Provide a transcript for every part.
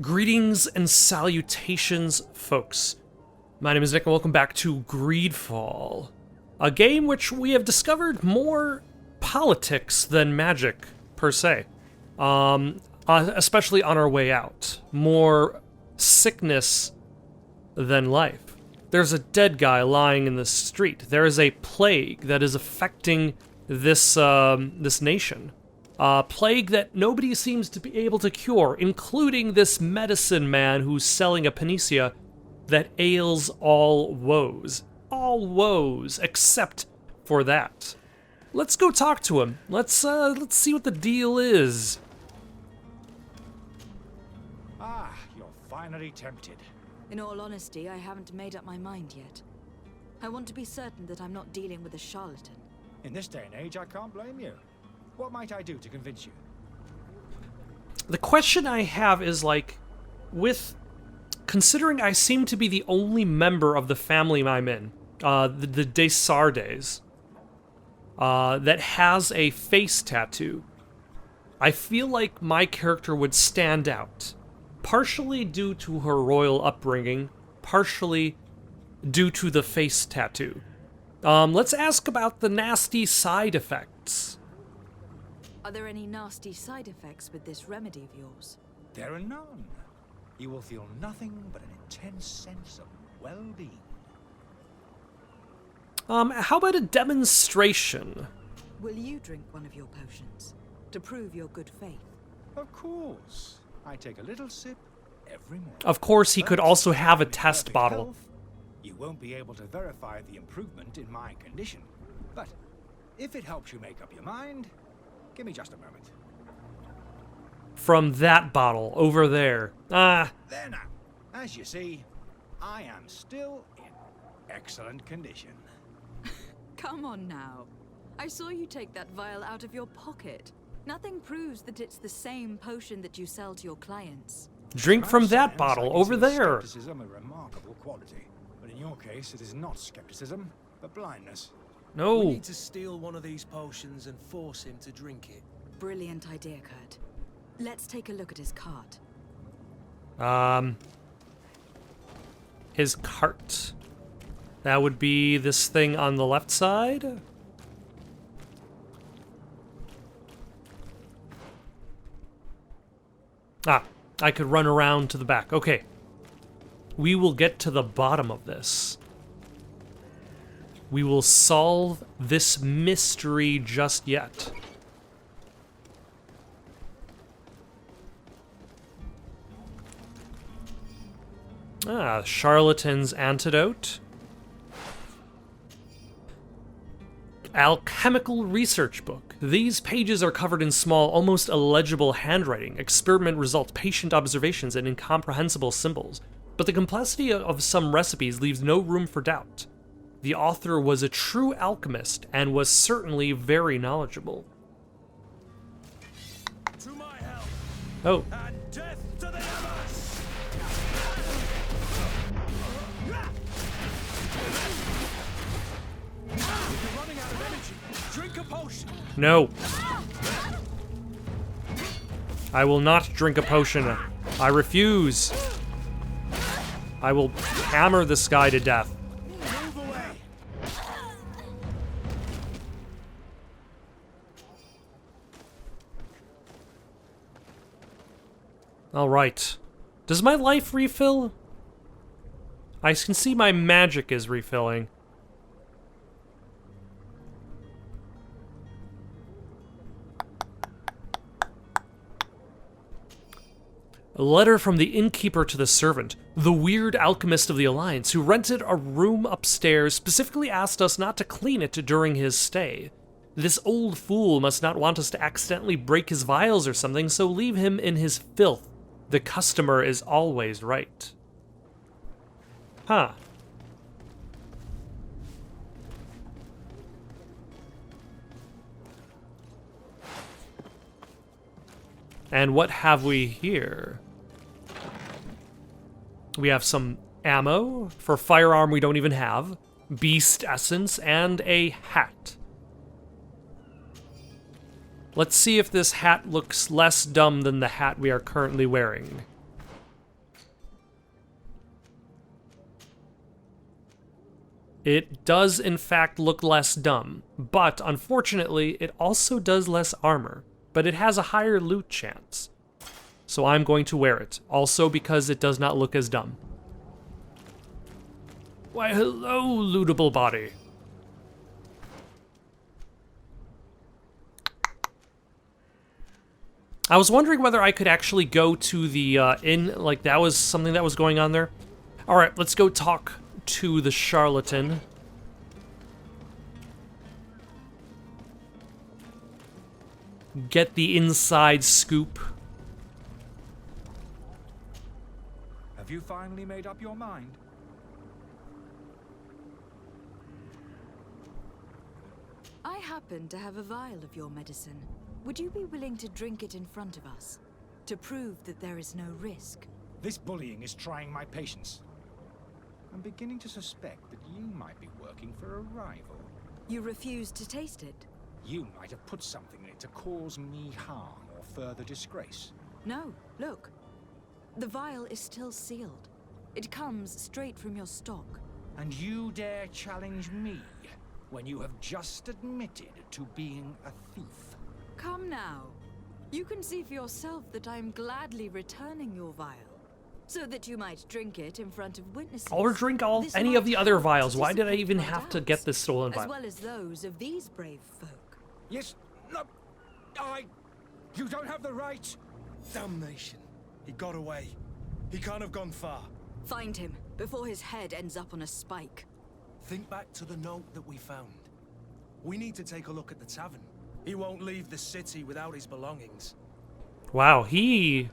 Greetings and salutations, folks. My name is Nick and welcome back to GreedFall, a game which we have discovered more politics than magic, per se. Especially on our way out. More sickness than life. There's a dead guy lying in the street. There is a plague that is affecting this nation. A plague that nobody seems to be able to cure, including this medicine man who's selling a panacea that ails all woes. All woes, except for that. Let's go talk to him. Let's see what the deal is. Ah, you're finally tempted. In all honesty, I haven't made up my mind yet. I want to be certain that I'm not dealing with a charlatan. In this day and age, I can't blame you. What might I do to convince you? The question I have is, like, considering I seem to be the only member of the family I'm in, the Desardes, that has a face tattoo, I feel like my character would stand out. Partially due to her royal upbringing, partially due to the face tattoo. Let's ask about the nasty side effects. Are there any nasty side effects with this remedy of yours? There are none. You will feel nothing but an intense sense of well-being. How about a demonstration? Will you drink one of your potions to prove your good faith? Of course. I take a little sip every morning. Of course, he could also have a test bottle. Health, you won't be able to verify the improvement in my condition. But if it helps you make up your mind, give me just a moment. From that bottle over there. There now. As you see, I am still in excellent condition. Come on now. I saw you take that vial out of your pocket. Nothing proves that it's the same potion that you sell to your clients. Drink from that bottle over there. Skepticism, a remarkable quality. But in your case, it is not skepticism, but blindness. No. We need to steal one of these potions and force him to drink it. Brilliant idea, Kurt. Let's take a look at his cart. His cart. That would be this thing on the left side. Ah, I could run around to the back. Okay. We will get to the bottom of this. We will solve this mystery just yet. Ah, Charlatans' Antidote. Alchemical research book. These pages are covered in small, almost illegible handwriting, experiment results, patient observations, and incomprehensible symbols. But the complexity of some recipes leaves no room for doubt. The author was a true alchemist and was certainly very knowledgeable. To my help, Oh, and death to the others! You're running out of energy. Drink a potion. no. I will not drink a potion. I refuse. I will hammer this guy to death. Move away. Alright. Does my life refill? I can see my magic is refilling. A letter from the innkeeper to the servant. The weird alchemist of the Alliance, who rented a room upstairs, specifically asked us not to clean it during his stay. This old fool must not want us to accidentally break his vials or something, so leave him in his filth. The customer is always right. Huh. And what have we here? We have some ammo for firearm we don't even have, beast essence, and a hat. Let's see if this hat looks less dumb than the hat we are currently wearing. It does, in fact, look less dumb, but unfortunately, it also does less armor, but it has a higher loot chance. So I'm going to wear it, also because it does not look as dumb. Why, hello, lootable body. I was wondering whether I could actually go to the inn, like that was something that was going on there. Alright, let's go talk to the charlatan. Get the inside scoop. Have you finally made up your mind? I happen to have a vial of your medicine. Would you be willing to drink it in front of us? To prove that there is no risk? This bullying is trying my patience. I'm beginning to suspect that you might be working for a rival. You refuse to taste it? You might have put something in it to cause me harm or further disgrace. No, look. The vial is still sealed. It comes straight from your stock. And you dare challenge me when you have just admitted to being a thief? Come now. You can see for yourself that I'm gladly returning your vial, so that you might drink it in front of witnesses. Or drink This any might of the other help vials. to Why did I dissipate even my have to doubts, get this stolen as vial? well as those of these brave folk. Yes, no, you don't have the right. Damnation. He got away. He can't have gone far. Find him before his head ends up on a spike. Think back to the note that we found. We need to take a look at the tavern. He won't leave the city without his belongings. Wow, he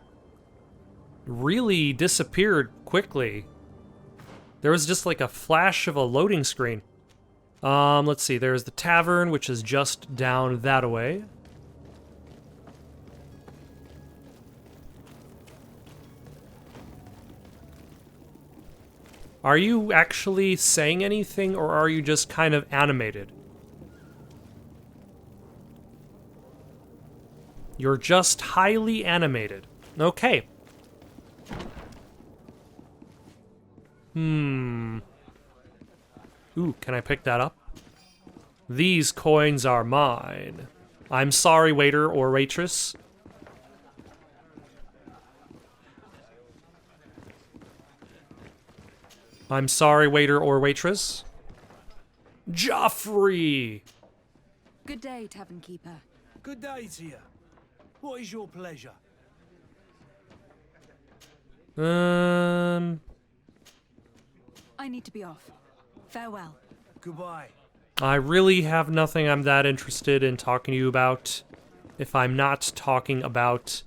really disappeared quickly. There was just like a flash of a loading screen. Let's see, there's the tavern, which is just down that way. Are you actually saying anything, or are you just kind of animated? You're just highly animated. Okay. Ooh, can I pick that up? These coins are mine. I'm sorry, waiter or waitress. I'm sorry, waiter or waitress. Joffrey! Good day, tavern keeper. Good day to you. What is your pleasure? I need to be off. Farewell. Goodbye. I really have nothing I'm that interested in talking to you about. If I'm not talking about...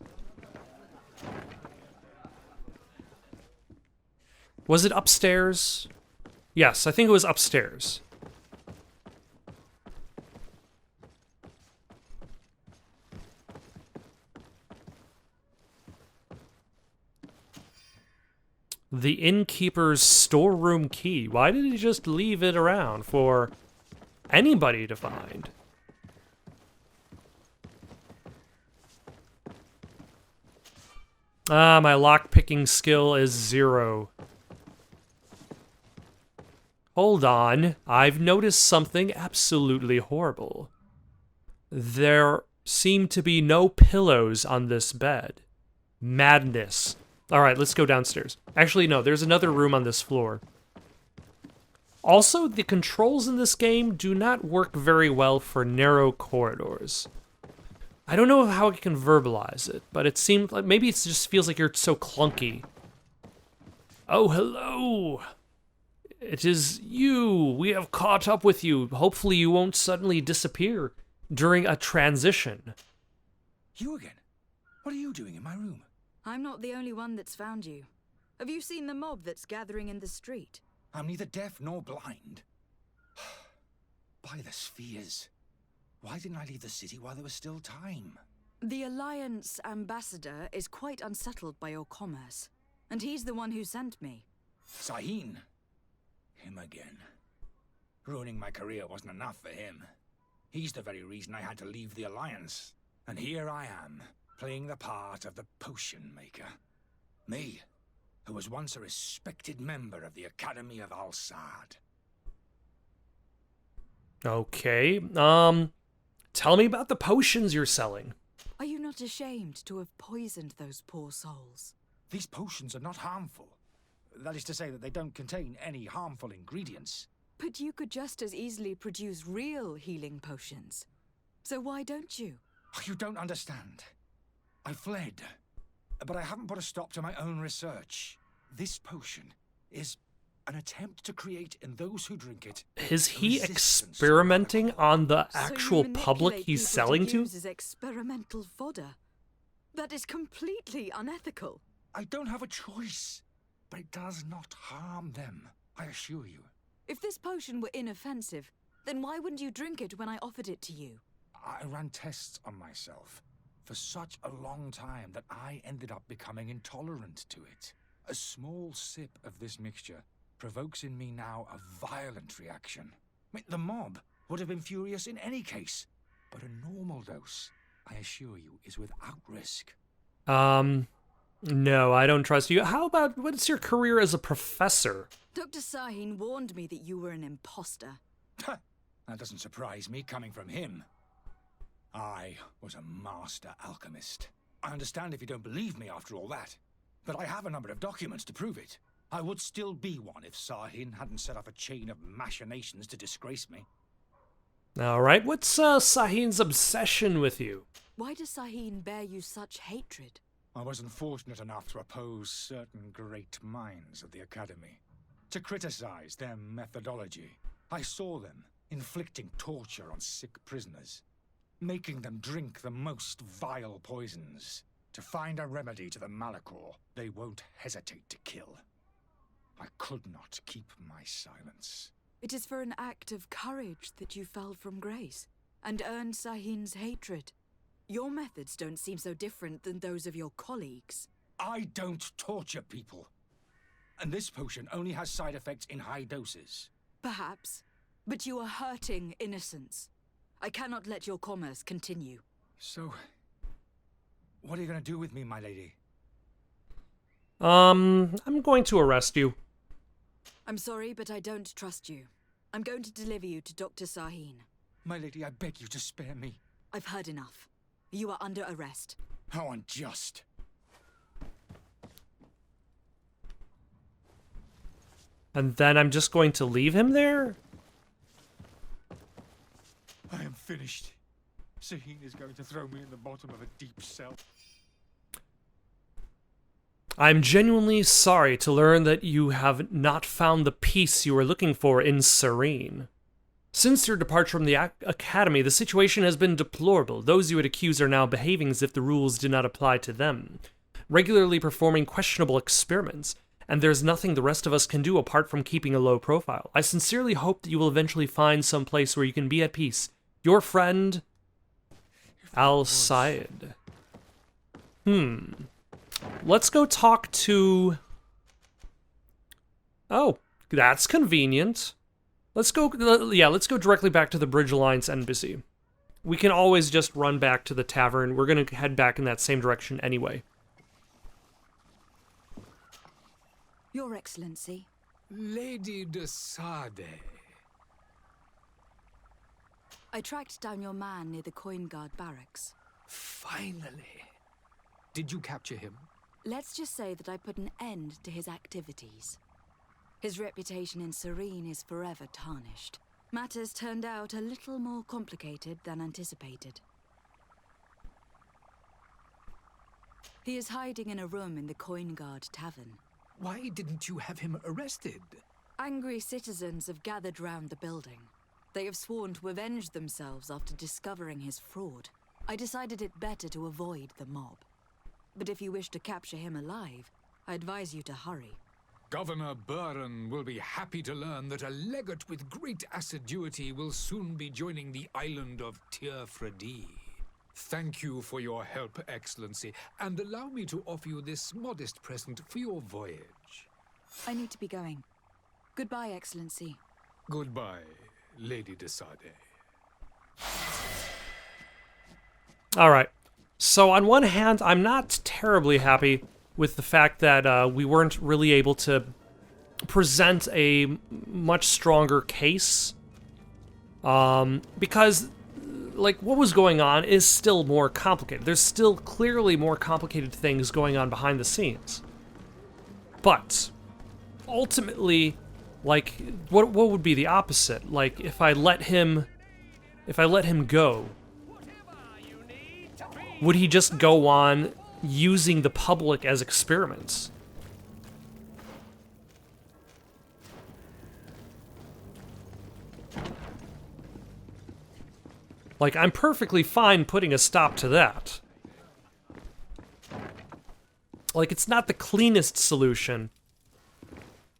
Was it upstairs? Yes, I think it was upstairs. The innkeeper's storeroom key. Why did he just leave it around for anybody to find? Ah, my lockpicking skill is 0. Hold on. I've noticed something absolutely horrible. There seem to be no pillows on this bed. Madness. Alright, let's go downstairs. Actually, no, there's another room on this floor. Also, the controls in this game do not work very well for narrow corridors. I don't know how I can verbalize it, but it seems like maybe it just feels like you're so clunky. Oh, hello! It is you! We have caught up with you. Hopefully you won't suddenly disappear during a transition. You again? What are you doing in my room? I'm not the only one that's found you. Have you seen the mob that's gathering in the street? I'm neither deaf nor blind. By the spheres. Why didn't I leave the city while there was still time? The Alliance ambassador is quite unsettled by your commerce, and he's the one who sent me. Sahin. Him again. Ruining my career wasn't enough for him. He's the very reason I had to leave the Alliance. And here I am, playing the part of the potion maker. Me, who was once a respected member of the Academy of Al-Sad. Okay. Tell me about the potions you're selling. Are you not ashamed to have poisoned those poor souls? These potions are not harmful. That is to say that they don't contain any harmful ingredients. But you could just as easily produce real healing potions. So why don't you? You don't understand. I fled, but I haven't put a stop to my own research. This potion is an attempt to create in those who drink it. Is he resistance experimenting on the So you actual public manipulate he's people selling to? use as experimental fodder. That is completely unethical. I don't have a choice, but it does not harm them, I assure you. If this potion were inoffensive, then why wouldn't you drink it when I offered it to you? I ran tests on myself for such a long time that I ended up becoming intolerant to it. A small sip of this mixture provokes in me now a violent reaction. I mean, the mob would have been furious in any case, but a normal dose, I assure you, is without risk. No, I don't trust you. How about, what's your career as a professor? Dr. Sahin warned me that you were an imposter. That doesn't surprise me coming from him. I was a master alchemist. I understand if you don't believe me after all that, but I have a number of documents to prove it. I would still be one if Sahin hadn't set up a chain of machinations to disgrace me. Alright, what's Sahin's obsession with you? Why does Sahin bear you such hatred? I was unfortunate enough to oppose certain great minds of the Academy, to criticize their methodology. I saw them inflicting torture on sick prisoners, making them drink the most vile poisons. To find a remedy to the malachor they won't hesitate to kill. I could not keep my silence. It is for an act of courage that you fell from grace and earned Sahin's hatred. Your methods don't seem so different than those of your colleagues. I don't torture people. And this potion only has side effects in high doses. Perhaps, but you are hurting innocents. I cannot let your commerce continue. So, what are you going to do with me, my lady? I'm going to arrest you. I'm sorry, but I don't trust you. I'm going to deliver you to Dr. Sahin. My lady, I beg you to spare me. I've heard enough. You are under arrest. How unjust. And then I'm just going to leave him there? I am finished. Sahin is going to throw me in the bottom of a deep cell. I'm genuinely sorry to learn that you have not found the peace you were looking for in Serene. Since your departure from the Academy, the situation has been deplorable. Those you had accused are now behaving as if the rules did not apply to them, regularly performing questionable experiments, and there's nothing the rest of us can do apart from keeping a low profile. I sincerely hope that you will eventually find some place where you can be at peace. Your friend, Al-Sayed. Let's go talk to... Oh, that's convenient. Let's go directly back to the Bridge Alliance Embassy. We can always just run back to the tavern. We're gonna head back in that same direction anyway. Your Excellency. Lady de Sade. I tracked down your man near the Coin Guard barracks. Finally. Did you capture him? Let's just say that I put an end to his activities. His reputation in Serene is forever tarnished. Matters turned out a little more complicated than anticipated. He is hiding in a room in the Coin Guard Tavern. Why didn't you have him arrested? Angry citizens have gathered round the building. They have sworn to avenge themselves after discovering his fraud. I decided it better to avoid the mob. But if you wish to capture him alive, I advise you to hurry. Governor Buren will be happy to learn that a legate with great assiduity will soon be joining the island of Tir-Fredi. Thank you for your help, Excellency, and allow me to offer you this modest present for your voyage. I need to be going. Goodbye, Excellency. Goodbye, Lady de Sade. Alright, so on one hand, I'm not terribly happy with the fact that we weren't really able to present a much stronger case Because, like, what was going on is still more complicated. There's still clearly more complicated things going on behind the scenes. But, ultimately, like, what would be the opposite? Like, if I let him go, would he just go on using the public as experiments? Like, I'm perfectly fine putting a stop to that. Like, it's not the cleanest solution,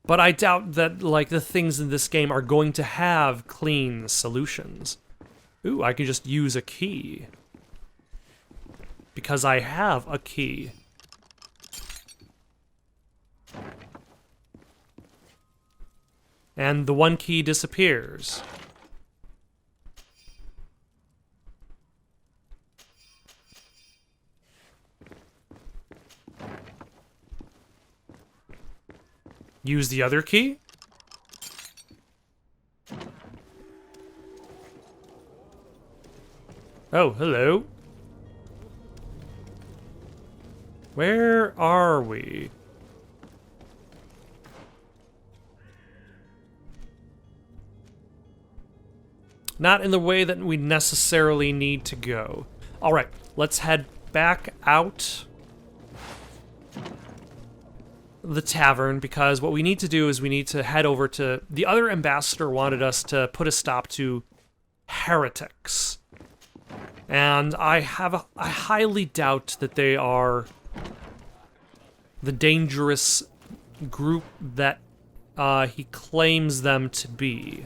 but I doubt that, like, the things in this game are going to have clean solutions. Ooh, I can just use a key. Because I have a key. And the one key disappears. Use the other key? Oh, hello. Where are we? Not in the way that we necessarily need to go. All right, let's head back out the tavern, because what we need to do is we need to head over to... The other ambassador wanted us to put a stop to heretics. And I highly doubt that they are the dangerous group that he claims them to be.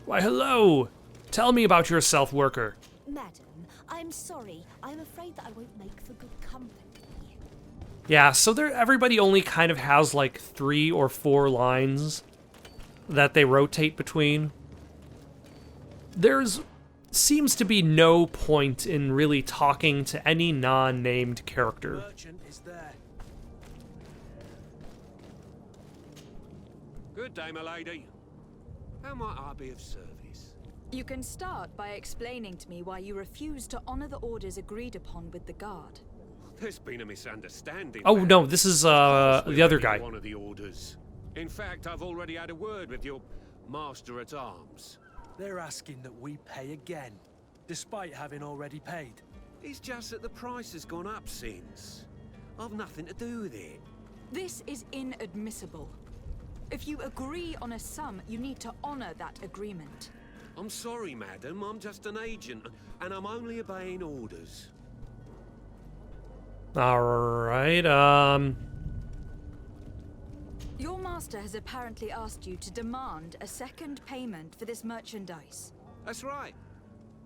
Why, hello! Tell me about yourself, worker. Madam, I'm sorry. I'm afraid that I won't make for good company. Yeah, so everybody only kind of has like 3 or 4 lines that they rotate between. Seems to be no point in really talking to any non-named character. Merchant is there. Good day, my lady. How might I be of service? You can start by explaining to me why you refuse to honor the orders agreed upon with the guard. There's been a misunderstanding. Oh man. no, this is the other guy. One of the orders. In fact, I've already had a word with your master at arms. They're asking that we pay again, despite having already paid. It's just that the price has gone up since. I've nothing to do with it. This is inadmissible. If you agree on a sum, you need to honor that agreement. I'm sorry, madam. I'm just an agent, and I'm only obeying orders. Alright, Your master has apparently asked you to demand a second payment for this merchandise. That's right.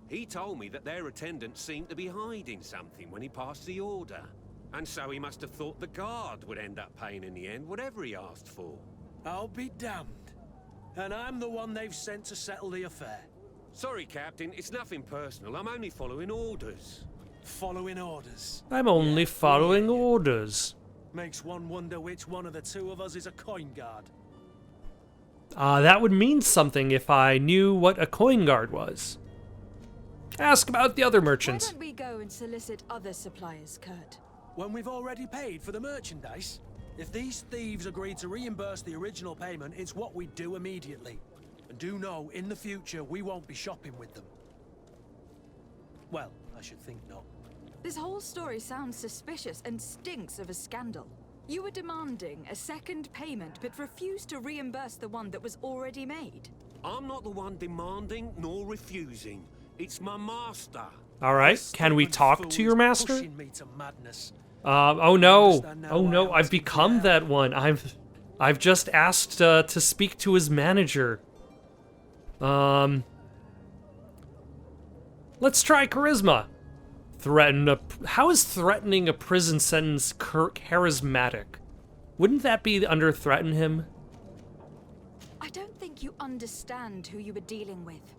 He told me that their attendant seemed to be hiding something when he passed the order. And so he must have thought the guard would end up paying in the end, whatever he asked for. I'll be damned. And I'm the one they've sent to settle the affair. Sorry, Captain. It's nothing personal. I'm only following orders. Following orders. I'm only following orders. Makes one wonder which one of the two of us is a coin guard. That would mean something if I knew what a coin guard was. Ask about the other Why merchants. don't we go and solicit other suppliers, Kurt? When we've already paid for the merchandise? If these thieves agreed to reimburse the original payment, it's what we'd do immediately. And do know, in the future, we won't be shopping with them. Well, I should think not. This whole story sounds suspicious and stinks of a scandal. You were demanding a second payment, but refused to reimburse the one that was already made. I'm not the one demanding nor refusing. It's my master. Alright, can we talk to your master? Pushing me to madness. Oh no. Oh no, I've become that one. I've just asked to speak to his manager. Let's try charisma. How is threatening a prison sentence charismatic? Wouldn't that be under threaten him? I don't think you understand who you were dealing with.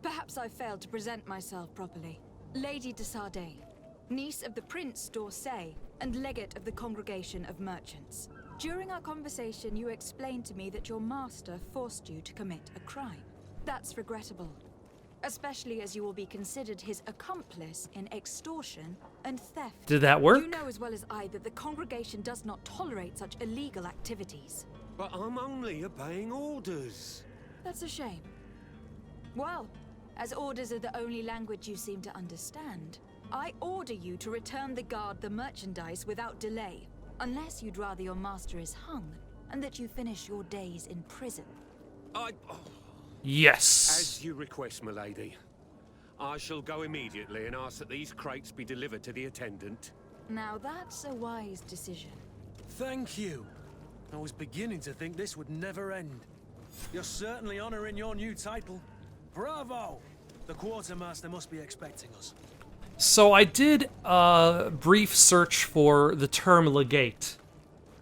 Perhaps I failed to present myself properly. Lady de Sardet, niece of the Prince d'Orsay and legate of the Congregation of Merchants. During our conversation, you explained to me that your master forced you to commit a crime. That's regrettable. Especially as you will be considered his accomplice in extortion and theft. Did that work? You know as well as I that the congregation does not tolerate such illegal activities. But I'm only obeying orders. That's a shame. Well, as orders are the only language you seem to understand, I order you to return the guard the merchandise without delay, unless you'd rather your master is hung and that you finish your days in prison. Yes. As you request, milady. I shall go immediately and ask that these crates be delivered to the attendant. Now that's a wise decision. Thank you. I was beginning to think this would never end. You're certainly honoring your new title. Bravo! The quartermaster must be expecting us. So I did a brief search for the term legate,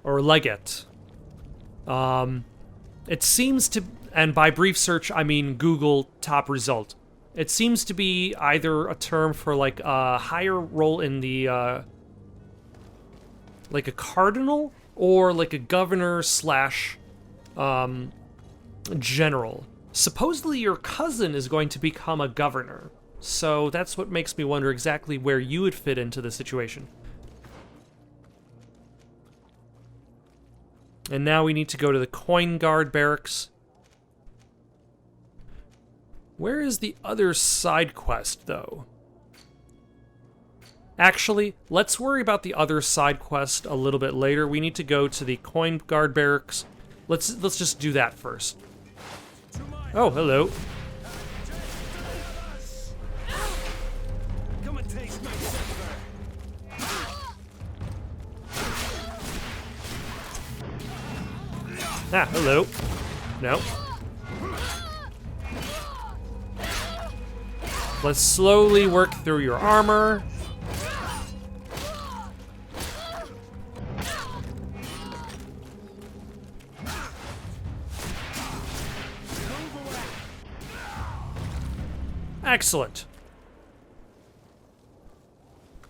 or legate. It seems to, and by brief search I mean Google top result. It seems to be either a term for like a higher role in the, like a cardinal, or like a governor slash, general. Supposedly your cousin is going to become a governor. So that's what makes me wonder exactly where you would fit into the situation. And now we need to go to the coin guard barracks. Where is the other side quest, though? Actually, let's worry about the other side quest a little bit later. We need to go to the coin guard barracks. Let's just do that first. Oh, hello. Come and taste my silver. Ah, hello. No. Let's slowly work through your armor. Excellent.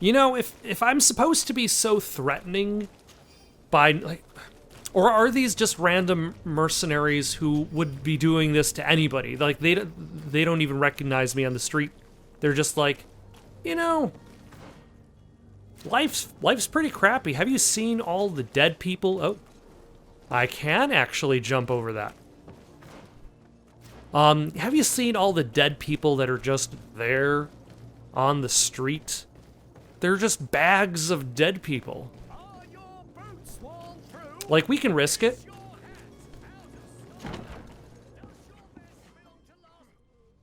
You know, if I'm supposed to be so threatening by, like, or are these just random mercenaries who would be doing this to anybody? Like, they don't even recognize me on the street. They're just like, you know, life's pretty crappy. Have you seen all the dead people? Oh, I can actually jump over that. Have you seen all the dead people that are just there on the street? They're just bags of dead people. Like, we can risk it.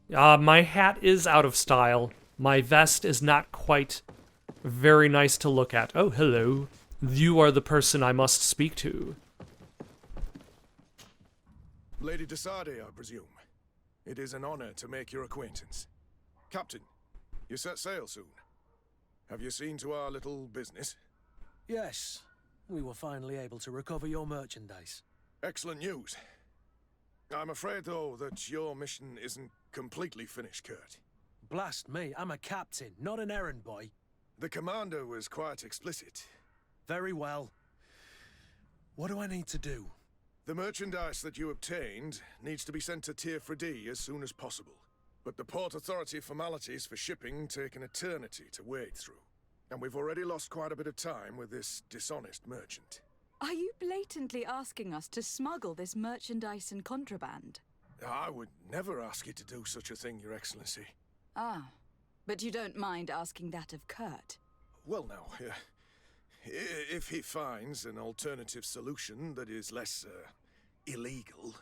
My hat is out of style. My vest is not quite very nice to look at. Oh, hello. You are the person I must speak to. Lady de Sardet, I presume. It is an honor to make your acquaintance. Captain, you set sail soon. Have you seen to our little business? Yes, we were finally able to recover your merchandise. Excellent news. I'm afraid, though, that your mission isn't completely finished, Kurt. Blast me, I'm a captain, not an errand boy. The commander was quite explicit. Very well. What do I need to do? The merchandise that you obtained needs to be sent to Tir-Fredi as soon as possible. But the Port Authority formalities for shipping take an eternity to wade through. And we've already lost quite a bit of time with this dishonest merchant. Are you blatantly asking us to smuggle this merchandise and contraband? I would never ask you to do such a thing, Your Excellency. Ah, but you don't mind asking that of Kurt? Well, now, if he finds an alternative solution that is less, illegal,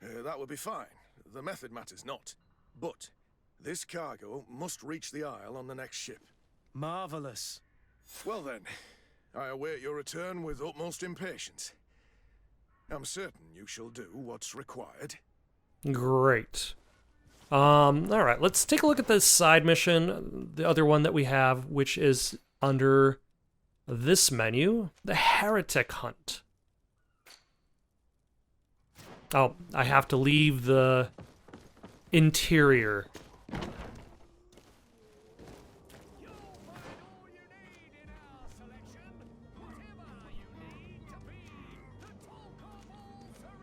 that would be fine. The method matters not. But this cargo must reach the Isle on the next ship. Marvelous. Well then, I await your return with utmost impatience. I'm certain you shall do what's required. Great. Alright, let's take a look at this side mission, the other one that we have, which is under this menu, the Heretic Hunt. Oh, I have to leave the interior.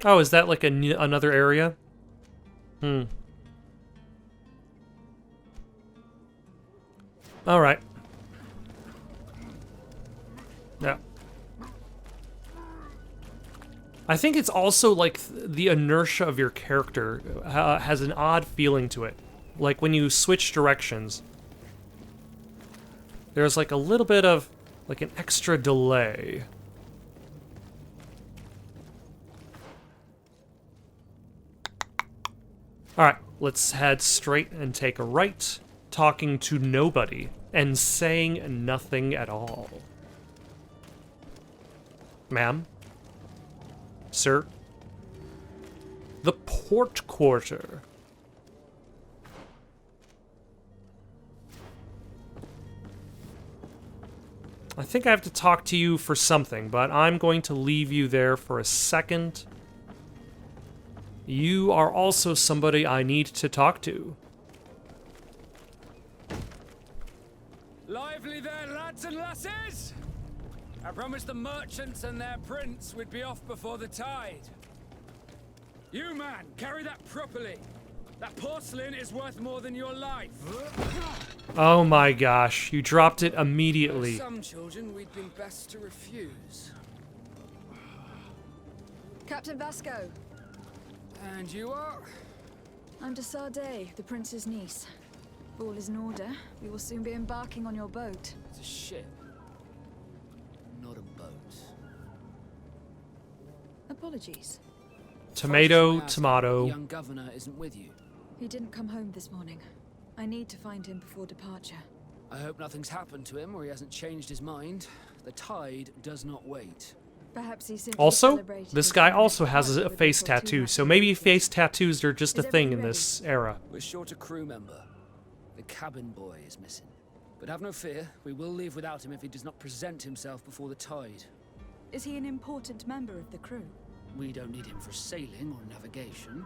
Oh, is that like another area? All right. Yeah. I think it's also like the inertia of your character has an odd feeling to it. Like when you switch directions, there's like a little bit of like an extra delay. Alright, let's head straight and take a right, talking to nobody and saying nothing at all. Ma'am? Sir? The port quarter. I think I have to talk to you for something, but I'm going to leave you there for a second. You are also somebody I need to talk to. Lively there, lads and lasses! I promised the merchants and their prince we'd be off before the tide. You, man, carry that properly. That porcelain is worth more than your life. Oh my gosh, you dropped it immediately. Some children we'd been best to refuse. Captain Vasco, And you are? I'm de Sade, the prince's niece. If all is in order, we will soon be embarking on your boat. It's a ship. Not a boat. Apologies. Tomato, The tomato. young governor isn't with you. He didn't come home this morning. I need to find him before departure. I hope nothing's happened to him or he hasn't changed his mind. The tide does not wait. Perhaps he simply Also, celebrated this his guy marriage also has partner a with face the Fortuna tattoo, so family. maybe face tattoos are just a Is thing in everything this era. We're short a crew member. The cabin boy is missing. But have no fear, we will leave without him if he does not present himself before the tide. Is he an important member of the crew? We don't need him for sailing or navigation.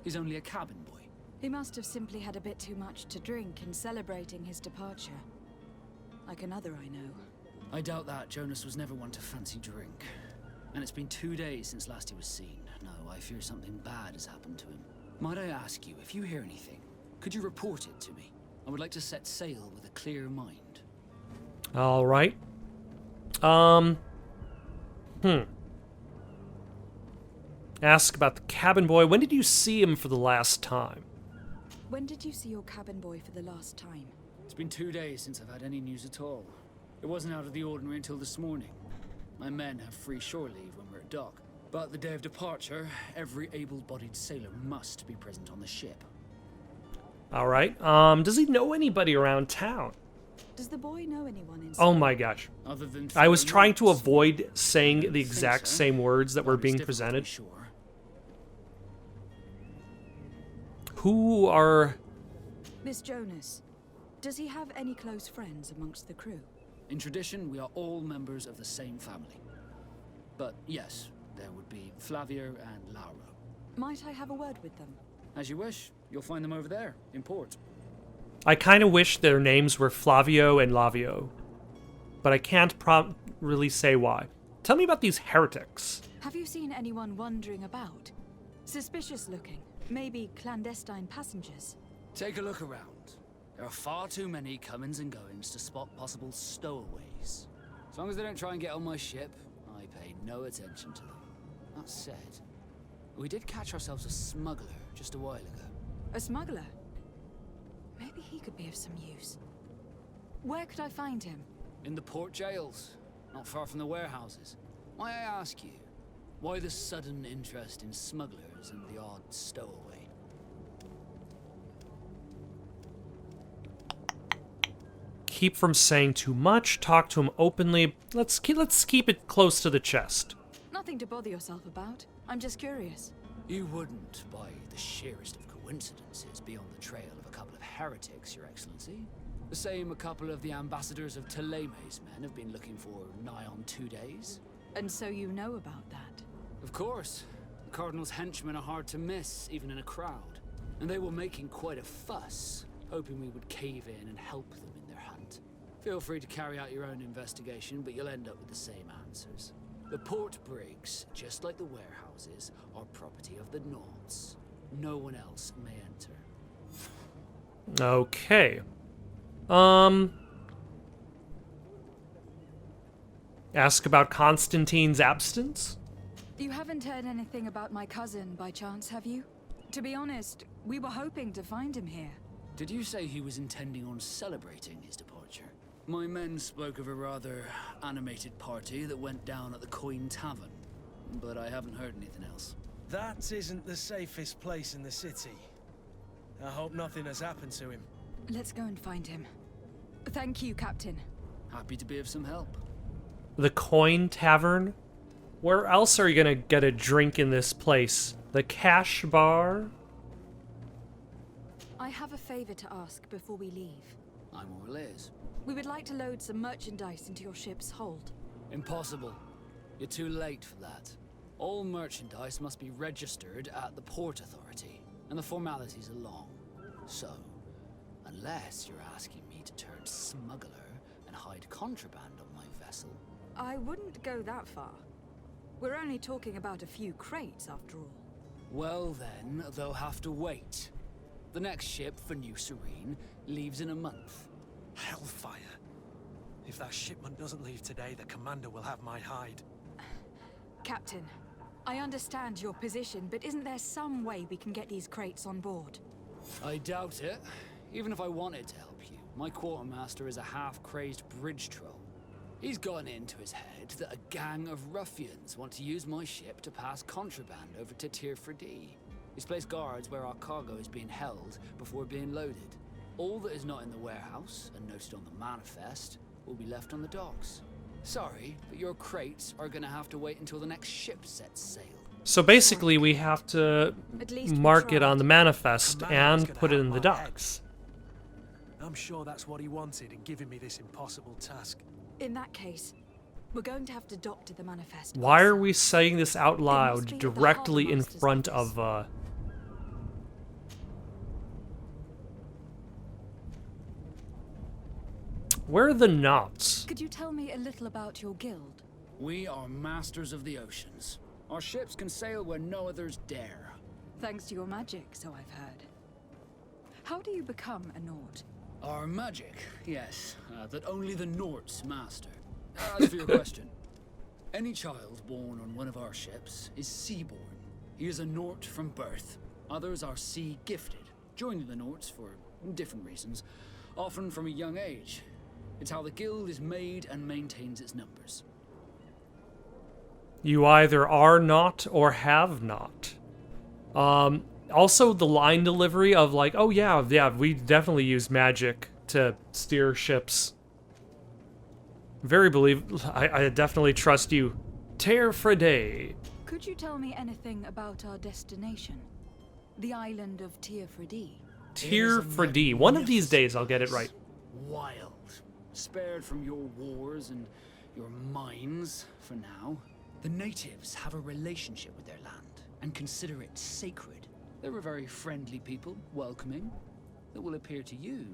He's only a cabin boy. He must have simply had a bit too much to drink in celebrating his departure. Like another I know. I doubt that. Jonas was never one to fancy drink. And it's been 2 days since last he was seen. No, I fear something bad has happened to him. Might I ask you, if you hear anything, could you report it to me? I would like to set sail with a clear mind. All right. Ask about the cabin boy. When did you see him for the last time? When did you see your cabin boy for the last time? It's been 2 days since I've had any news at all. It wasn't out of the ordinary until this morning. My men have free shore leave when we're at dock. But the day of departure, every able-bodied sailor must be present on the ship. All right. Does he know anybody around town? Does the boy know anyone in Oh my gosh. Other than I was trying to notes, avoid saying the exact so. same words that were but it's being difficult to be presented. sure. Who are... Miss Jonas, does he have any close friends amongst the crew? In tradition, we are all members of the same family. But yes, there would be Flavio and Lauro. Might I have a word with them? As you wish, you'll find them over there, in port. I kind of wish their names were Flavio and Lavio, but I can't really say why. Tell me about these heretics. Have you seen anyone wandering about? Suspicious looking. Maybe clandestine passengers. Take a look around. There are far too many comings and goings to spot possible stowaways. As long as they don't try and get on my ship, I pay no attention to them. That said, we did catch ourselves a smuggler just a while ago. A smuggler? Maybe he could be of some use. Where could I find him? In the port jails, not far from the warehouses. May I ask you, why the sudden interest in smugglers and the odd stowaway? Keep from saying too much, talk to him openly. Let's keep it close to the chest. Nothing to bother yourself about. I'm just curious. You wouldn't, by the sheerest of coincidences, be on the trail of a couple of heretics, Your Excellency. The same a couple of the ambassadors of Teleme's men have been looking for nigh on 2 days. And so you know about that? Of course. The Cardinal's henchmen are hard to miss, even in a crowd. And they were making quite a fuss, hoping we would cave in and help them in their hunt. Feel free to carry out your own investigation, but you'll end up with the same answers. The port brigs, just like the warehouses, are property of the Nauts. No one else may enter. Okay. Ask about Constantine's absence? You haven't heard anything about my cousin by chance, have you? To be honest, we were hoping to find him here. Did you say he was intending on celebrating his departure? My men spoke of a rather animated party that went down at the Coin Tavern, but I haven't heard anything else. That isn't the safest place in the city. I hope nothing has happened to him. Let's go and find him. Thank you, Captain. Happy to be of some help. The Coin Tavern? Where else are you gonna get a drink in this place? The Cash Bar? I have a favor to ask before we leave. I'm all ears. We would like to load some merchandise into your ship's hold. Impossible. You're too late for that. All merchandise must be registered at the Port Authority, and the formalities are long. So, unless you're asking me to turn smuggler and hide contraband on my vessel... I wouldn't go that far. We're only talking about a few crates, after all. Well then, they'll have to wait. The next ship for New Serene leaves in a month. Hellfire. If that shipment doesn't leave today, the commander will have my hide. Captain, I understand your position, but isn't there some way we can get these crates on board? I doubt it. Even if I wanted to help you, my quartermaster is a half-crazed bridge troll. He's gotten into his head that a gang of ruffians want to use my ship to pass contraband over to Tirfredi. He's placed guards where our cargo is being held before being loaded. All that is not in the warehouse and noted on the manifest will be left on the docks. Sorry, but your crates are gonna have to wait until the next ship sets sail. So basically we have to mark it on the manifest Commander's and gonna put it have in the my docks. I'm sure that's what he wanted in giving me this impossible task. In that case, we're going to have to dock to the manifest. Why are also. we saying this out must loud be at the directly in Harbormaster's front office. of, Where are the knots? Could you tell me a little about your guild? We are masters of the oceans. Our ships can sail where no others dare. Thanks to your magic, so I've heard. How do you become a Nord? Our magic, yes, that only the Nords master. As for your question, any child born on one of our ships is seaborn. He is a Nord from birth. Others are sea-gifted, joining the Nords for different reasons, often from a young age. It's how the guild is made and maintains its numbers. You either are not or have not. Also, the line delivery of like, oh yeah, we definitely use magic to steer ships. I definitely trust you. Tirfredi. Could you tell me anything about our destination? The island of Tirfredi. Tirfredi. One of these days I'll get it right. Wild. Spared from your wars and your mines for now. The natives have a relationship with their land and consider it sacred. They're a very friendly people, welcoming, that will appear to you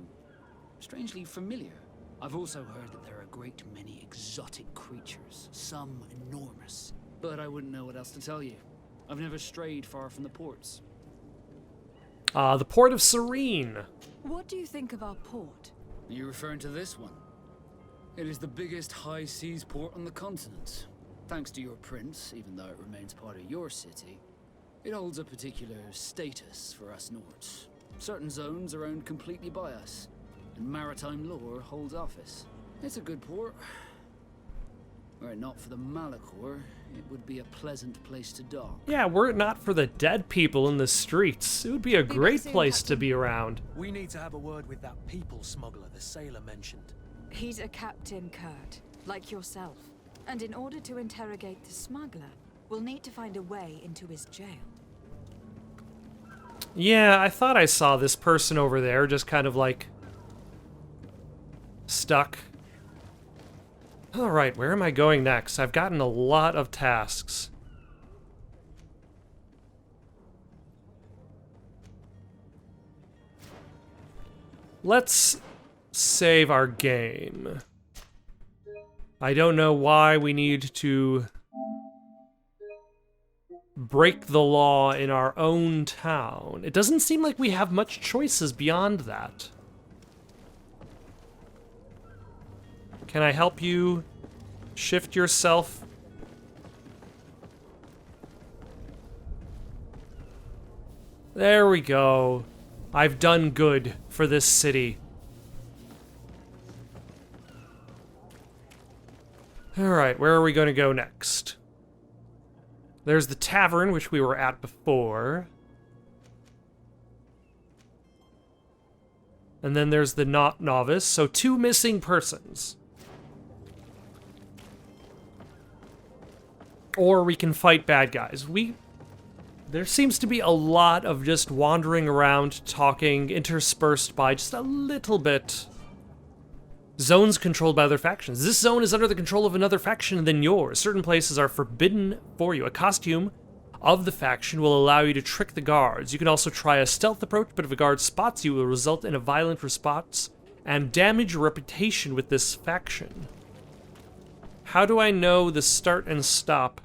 strangely familiar. I've also heard that there are a great many exotic creatures, some enormous, but I wouldn't know what else to tell you. I've never strayed far from the ports. The Port of Serene. What do you think of our port? Are you referring to this one? It is the biggest high seas port on the continent. Thanks to your prince, even though it remains part of your city, it holds a particular status for us Nords. Certain zones are owned completely by us, and maritime law holds office. It's a good port. Were it not for the Malachor, it would be a pleasant place to dock. Yeah, were it not for the dead people in the streets, it would be a great place to be around. We need to have a word with that people smuggler the sailor mentioned. He's a Captain Kurt, like yourself. And in order to interrogate the smuggler, we'll need to find a way into his jail. Yeah, I thought I saw this person over there just kind of like stuck. Alright, where am I going next? I've gotten a lot of tasks. Let's save our game. I don't know why we need to break the law in our own town. It doesn't seem like we have much choices beyond that. Can I help you, Shift yourself. There we go. I've done good for this city. Alright, where are we going to go next? There's the tavern, which we were at before. And then there's the not novice, so 2 missing persons. Or we can fight bad guys. There seems to be a lot of just wandering around, talking, interspersed by just a little bit. Zones controlled by other factions. This zone is under the control of another faction than yours. Certain places are forbidden for you. A costume of the faction will allow you to trick the guards. You can also try a stealth approach, but if a guard spots you, it will result in a violent response and damage your reputation with this faction. How do I know the start and stop?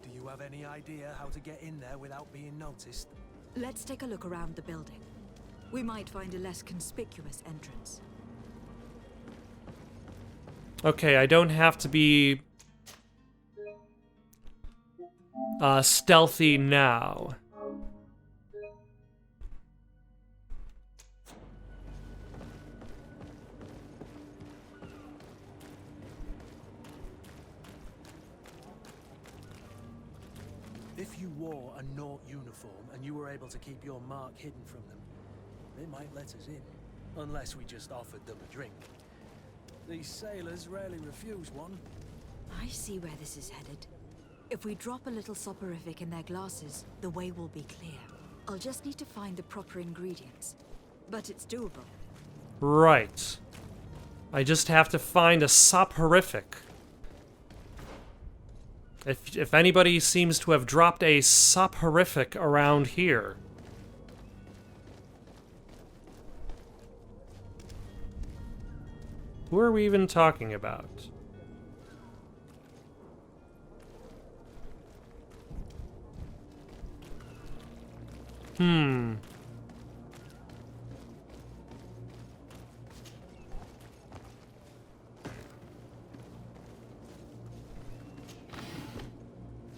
Do you have any idea how to get in there without being noticed? Let's take a look around the building. We might find a less conspicuous entrance. Okay, I don't have to be stealthy now. If you wore a Naut uniform and you were able to keep your mark hidden from them, they might let us in. Unless we just offered them a drink. These sailors rarely refuse one. I see where this is headed. If we drop a little soporific in their glasses, the way will be clear. I'll just need to find the proper ingredients. But it's doable. Right. I just have to find a soporific. If anybody seems to have dropped a soporific around here. Who are we even talking about?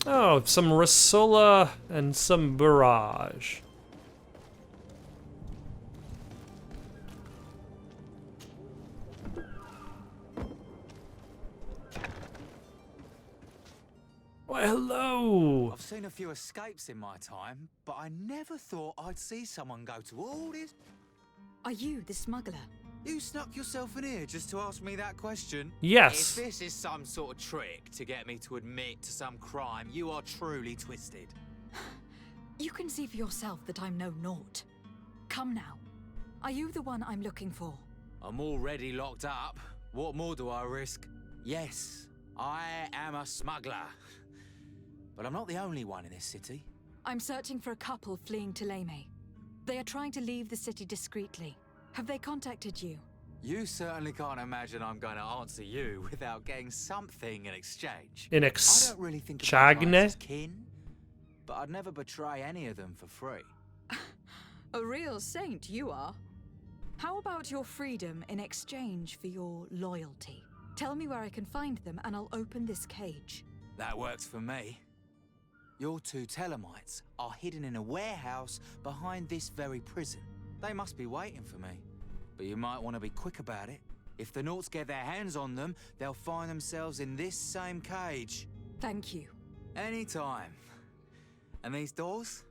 Oh, some Rasola and some Barrage. Why, hello! I've seen a few escapes in my time, but I never thought I'd see someone go to all this. Are you the smuggler? You snuck yourself in here just to ask me that question? Yes. If this is some sort of trick to get me to admit to some crime, you are truly twisted. You can see for yourself that I'm no Naut. Come now. Are you the one I'm looking for? I'm already locked up. What more do I risk? Yes, I am a smuggler. But I'm not the only one in this city. I'm searching for a couple fleeing to Leme. They are trying to leave the city discreetly. Have they contacted you? You certainly can't imagine I'm going to answer you without getting something in exchange. In I don't really think of my Chagne? clients as kin, but I'd never betray any of them for free. A real saint you are. How about your freedom in exchange for your loyalty? Tell me where I can find them and I'll open this cage. That works for me. Your 2 Telemites are hidden in a warehouse behind this very prison. They must be waiting for me. But you might want to be quick about it. If the Nauts get their hands on them, they'll find themselves in this same cage. Thank you. Anytime. And these doors?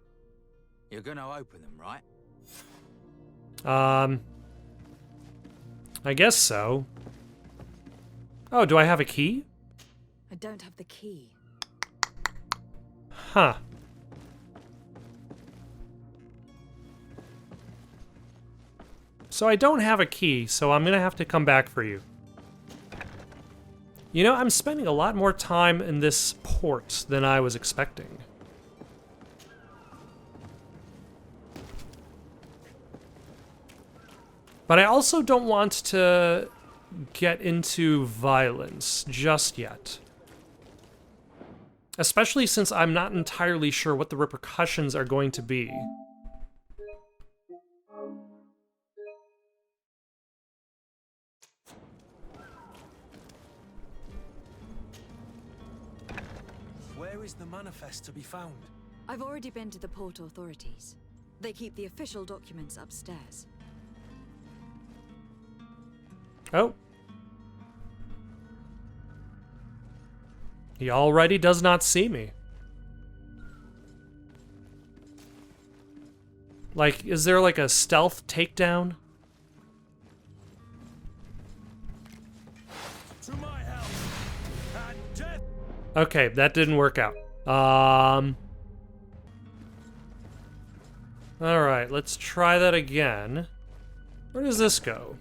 You're gonna open them, right? I guess so. Oh, do I have a key? I don't have the key. Huh. So I don't have a key, so I'm gonna have to come back for you. You know, I'm spending a lot more time in this port than I was expecting. But I also don't want to get into violence just yet. Especially since I'm not entirely sure what the repercussions are going to be. Where is the manifest to be found? I've already been to the port authorities. They keep the official documents upstairs. Oh. He already does not see me. Like, is there like a stealth takedown? To my health and death. Okay, that didn't work out. Alright, let's try that again. Where does this go?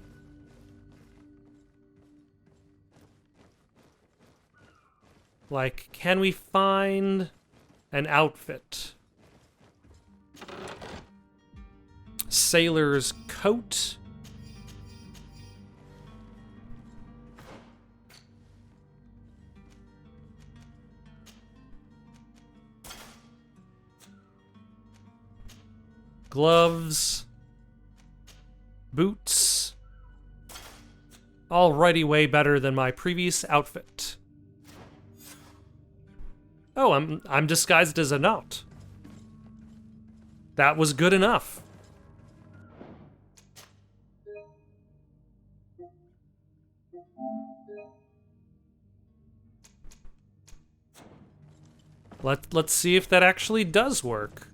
Like, can we find an outfit? Sailor's coat? Gloves? Boots? Already way better than my previous outfit. Oh, I'm disguised as a knout. That was good enough. Let's see if that actually does work.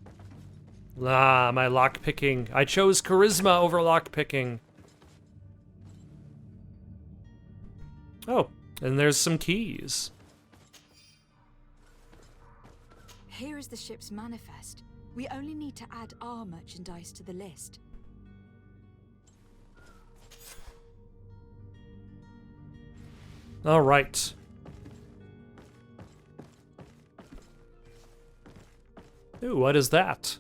Ah, my lockpicking. I chose charisma over lockpicking. Oh, and there's some keys. Here is the ship's manifest. We only need to add our merchandise to the list. All right. Ooh, what is that?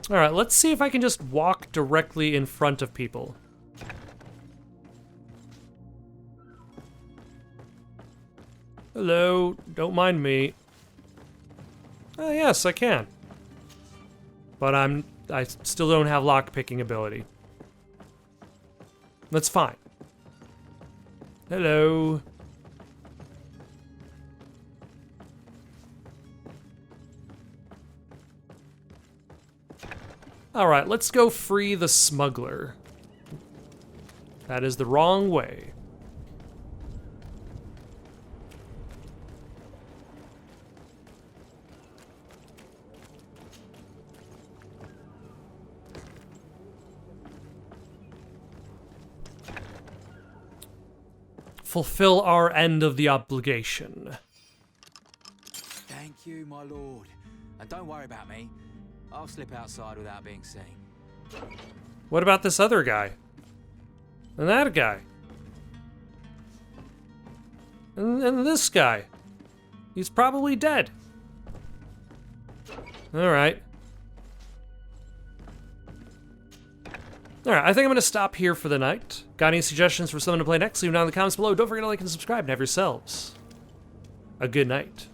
All right, let's see if I can just walk directly in front of people. Hello, don't mind me. Oh, yes, I can. But I still don't have lockpicking ability. That's fine. Hello. All right, let's go free the smuggler. That is the wrong way. Fulfill our end of the obligation. Thank you, my lord. And don't worry about me. I'll slip outside without being seen. What about this other guy? And that guy? And this guy? He's probably dead. Alright. Alright, I think I'm going to stop here for the night. Got any suggestions for someone to play next? Leave them down in the comments below. Don't forget to like and subscribe and have yourselves a good night.